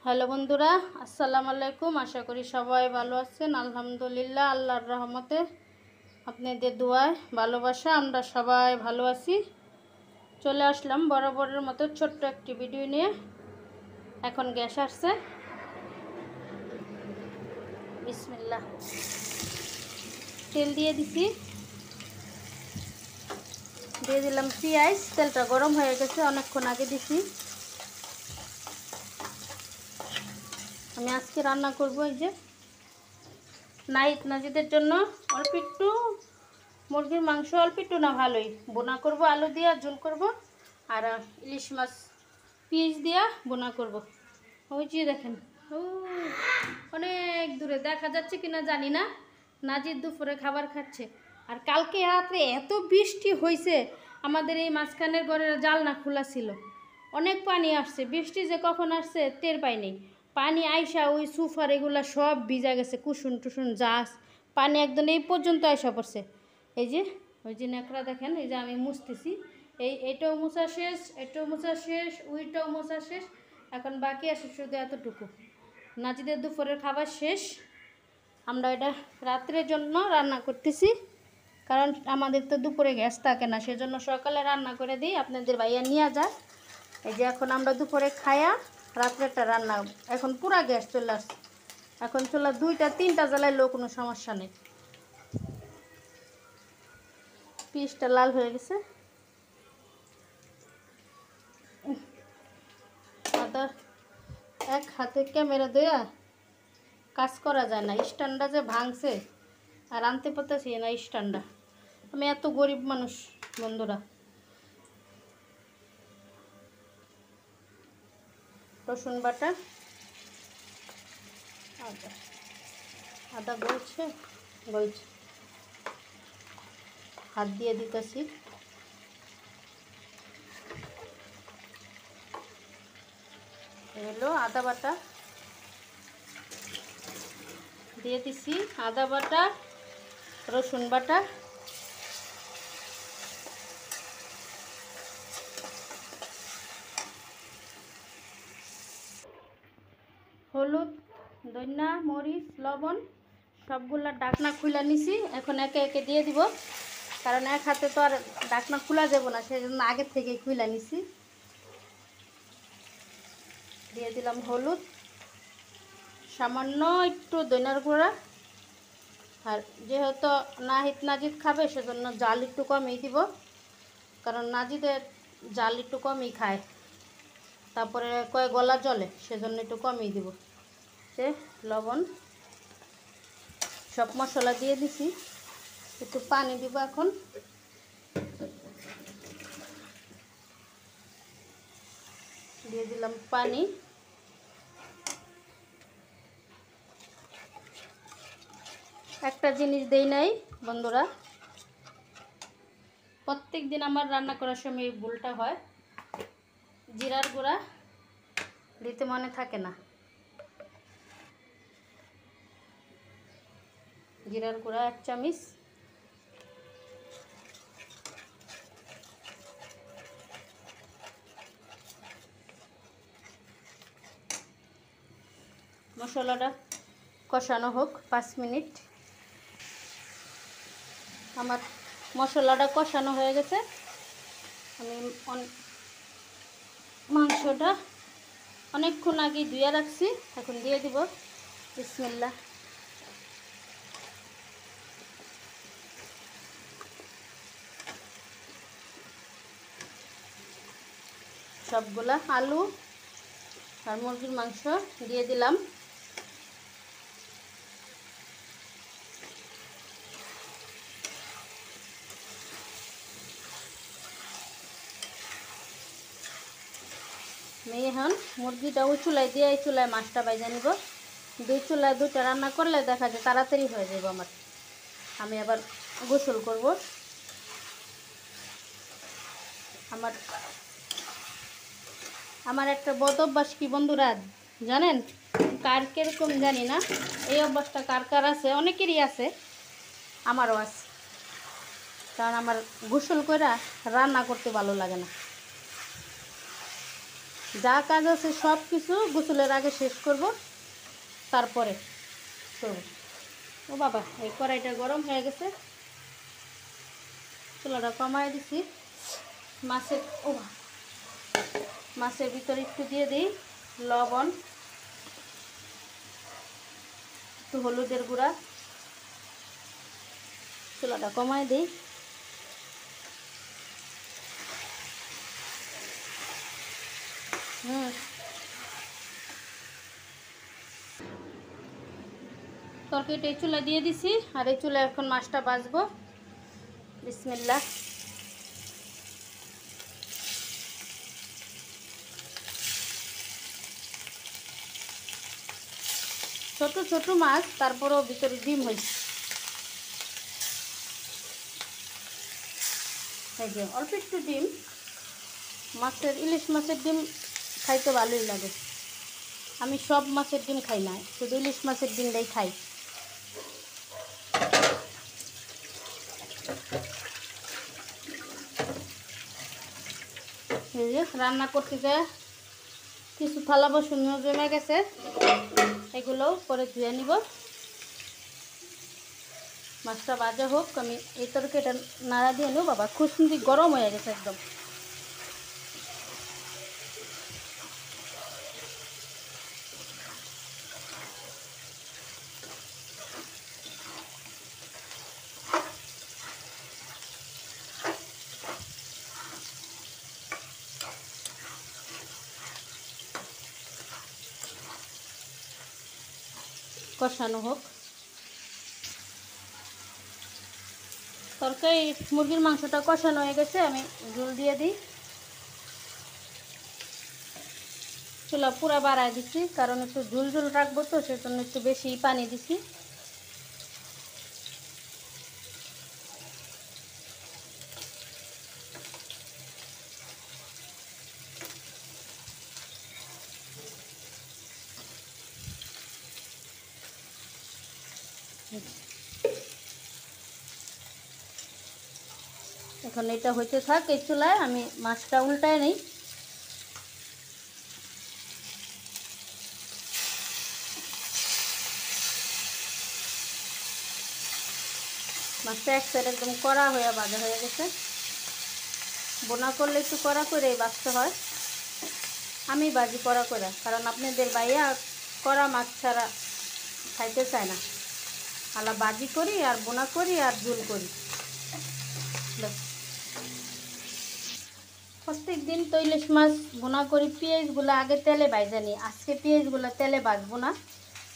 Hello বন্ধুরা, আসসালামু আলাইকুম। আশা করি সবাই ভালো আছেন। আলহামদুলিল্লাহ, আল্লাহর রহমতে আপনাদের দোয়ায় ভালোবাসা আমরা সবাই ভালো আছি। চলে আসলাম বরাবরের মতো ছোট্ট একটি ভিডিও নিয়ে। এখন গ্যাস আসছে, বিসমিল্লাহ। তেল দিয়ে দিছি, দিয়ে দিলাম পেঁয়াজ। তেলটা গরম হয়ে গেছে, অনেকক্ষণ আগে দিছি। আমি আজকে রান্না করব এই যে নাজিদের জন্য অল্প একটু মুরগির মাংস, অল্প একটু না, ভালোই বোনা করব। আলু দিয়ে ঝোল করব, আর ইলিশ মাছ পিস দিয়া বোনা করব। ওই যে দেখেন, ও অনেক দূরে দেখা যাচ্ছে কিনা জানি না। নাজির দুপুরে খাবার খাচ্ছে। আর কালকে রাত্রে এত বৃষ্টি হয়েছে, আমাদের এই মাঝখানের ঘরের জালনা খোলা ছিল। অনেক পানি আসছে, বৃষ্টি যে কখন আসছে টের পাইনি। পানি আইসা ওই সুফার এগুলা সব ভিজা গেছে, কুসুন টুসুন জাস পানি একদম এই পর্যন্ত আইসা পড়ছে। এই যে ওই যে নেকড়া দেখেন, এই যে আমি মুছতেছি। এইটাও মোছা শেষ, এটাও মোছা শেষ, ওইটাও মোছা শেষ। এখন বাকি আছে শুধু এতটুকু। নাজিদের দুপুরের খাবার শেষ। আমরা এটা রাত্রের জন্য রান্না করতেছি, কারণ আমাদের তো দুপুরে গ্যাস থাকে না, সেজন্য সকালে রান্না করে দিই, আপনাদের ভাইয়া নিয়ে যায়। এই যে এখন আমরা দুপুরে খায়া রাত্রেরটা রান্না। এখন পুরা গ্যাস চলে আসছে, এখন চুলা 2টা 3টা জ্বালাইলেও কোনো সমস্যা নেই। পিসটা লাল হয়ে গেছে। আদা এক হাতে ক্যামেরা দেয়া কাজ করা যায় না, স্ট্যান্ডটা যে ভাঙছে আর আনতে পারতেছি না স্ট্যান্ডটা। আমি এত গরিব মানুষ বন্ধুরা। রসুন বাটা, আদা আদা গলছে, হাত দিয়ে দিতেছি। হলো আদা বাটা দিয়ে দিছি, আদা বাটা, রসুন বাটা, হলুদ, ধনিয়া, মরিচ, লবণ সবগুলা ডাকনা খুলে নিছি। এখন একে একে দিয়ে দিব, কারণ এক হাতে তো আর ডাকনা খোলা যাব না, সেই জন্য আগের থেকেই খুলে নিছি। দিয়ে দিলাম হলুদ, সামান্য একটু ধনিয়ার গুঁড়া। আর যেহেতু নাজিদ খাবে, সেজন্য জাল একটু কমই দিব, কারণ নাজিদের জাল একটু কমই খায়, তারপরে কয়েক গলা জলে, সেজন্য একটু কমই দিব। লবণ, সব মশলা দিয়ে দিছি। একটু পানি দিব এখন। দিয়ে দিলাম পানি। একটা জিনিস দেই নাই বন্ধুরা, প্রত্যেক দিন আমার রান্না করার সময় এই ভুলটা হয়, জিরার গুঁড়া দিতে মনে থাকে না। জিরার গুঁড়া 1 চামচ, মশলাটা কষানো হোক 5 মিনিট। আমার মশলাটা কষানো হয়ে গেছে। আমি মাংসটা অনেকক্ষণ আগে ধুয়ে রাখছি, এখন দিয়ে দিব। বিসমিল্লাহ। সবগুলা আলু আর মুরগির মাংস দিয়ে দিলাম। আমি এখন মুরগিটা ওই চুলায় দিয়ে এই চুলায় মাছটা বাইজা নিব। 2 চুলায় 2টা রান্না করলে দেখা যায় তাড়াতাড়ি হয়ে যাবে আমার। আমি আবার গোসল করব। আমার একটা বদ অভ্যাস কি বন্ধুরা জানেন, কার কিরকম জানি না, এই অভ্যাসটা কার কার আছে, অনেকেরই আছে, আমারও আছে। কারণ আমার গোসল করে রান্না করতে ভালো লাগে না। যা কাজ আছে সব কিছু গোসলের আগে শেষ করব, তারপরে করব। ও বাবা, এই কড়াইটা গরম হয়ে গেছে, চুলাটা কমায় দিছি। মাছের ভিতরে একটু দিয়ে দিই লবণ, একটু হলুদের গুঁড়া, চুলাটা কমায় দিই। তরকারিটা এই চুলা দিয়ে দিছি, আর এই চুলা এখন মাছটা ভাজবো। বিসমিল্লাহ। ছোট ছোট মাছ, তারপরেও ভিতরে ডিম হয়েছে। এই যে অল্প একটু ডিম, ইলিশ মাছের ডিম খাইতে ভালোই লাগে। আমি সব মাছের ডিম খাই না, শুধু ইলিশ মাছের ডিমটাই খাই। এই যে রান্না করতে যায় কিছু থালা বাসন জমে গেছে, এগুলোও পরে ধুয়ে নিব। মাছটা ভাজা হোক, আমি এই তরকারিটা নাড়া দিয়ে নেব। বাবা, খুশনি গরম হয়ে গেছে একদম। কষানো হোক তরকারি। মুরগির মাংসটা কষানো হয়ে গেছে, আমি ঝোল দিয়ে দিই। চুলা পুরা বাড়ায় দিচ্ছি, কারণ একটু ঝুল ঝুল রাখবো তো, সেজন্য একটু বেশি পানি দিছি। এখন এটা হইতে থাক। এই চুলায় আমি মাছটা উল্টায় নেই। মাছটা এক সাইড একদম কড়া হয়ে ভাজা হয়ে গেছে। বোনা করলে একটু কড়া করে ভাজতে হয়। আমি ভাজি কড়া করে, কারণ আপনাদের ভাইয়া কড়া মাছ ছাড়া খাইতে চায় না। আলা ভাজি করি, আর বোনা করি, আর ঝোল করি। প্রত্যেক দিন তো ইলিশ মাছ বোনা করি, পেঁয়াজগুলো আগে তেলে ভাজা নিই। আজকে পেঁয়াজগুলো তেলে ভাজবো না,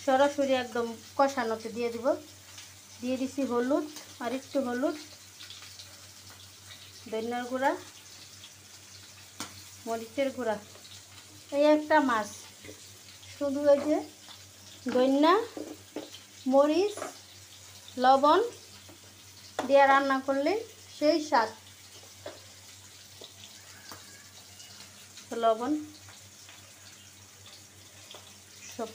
সরাসরি একদম কষানোতে দিয়ে দিব। দিয়ে দিছি হলুদ, আর একটু হলুদ, ধনিয়ার গুঁড়া, মরিচের গুঁড়া। এই একটা মাছ, শুধু এই যে ধনিয়া, মরিচ, লবণ দিয়ে রান্না করলে সেই স্বাদ। লবণ সব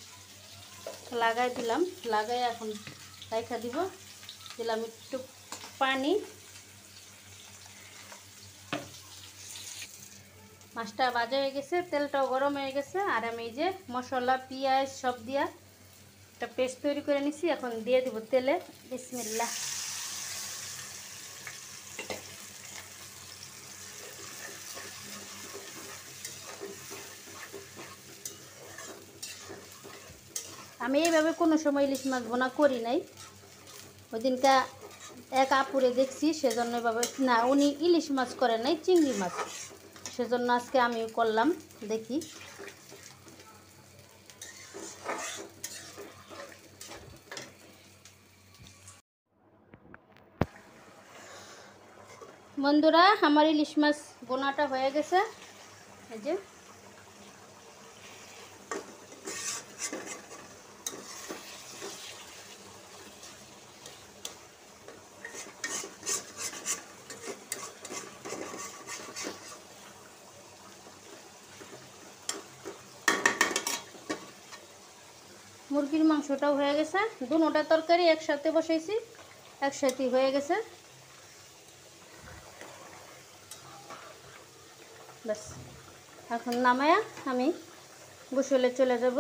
লাগাই দিলাম, লাগাই এখন রাইখা দিব। দিলাম একটু পানি। মাছটা ভাজা হয়ে গেছে, তেলটাও গরম হয়ে গেছে, আর আমি এই যে মশলা পেঁয়াজ সব দিয়া একটা পেস্ট তৈরি করে নিছি, এখন দিয়ে দিব তেলে। বিসমিল্লাহ। আমি এইভাবে কোনো সময় ইলিশ মাছ বোনা করি নাই। ওই দিনটা এক আপুরে দেখছি, সেজন্য এভাবে, না উনি ইলিশ মাছ করেন নাই, চিংড়ি মাছ, সেজন্য আজকে আমিও করলাম, দেখি। বন্ধুরা, আমার ইলিশ মাছ বোনাটা হয়ে গেছে। এই যে মুরগির মাংসটাও হয়ে গেছে, দুটোটা তরকারি একসাথে বসাইছি, একসাথে হয়ে গেছে। ব্যাস, এখন নামায়া আমি গোসলে চলে যাব।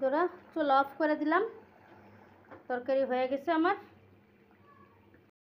ধরা চুলা অফ করে দিলাম, তরকারি হয়ে গেছে আমার।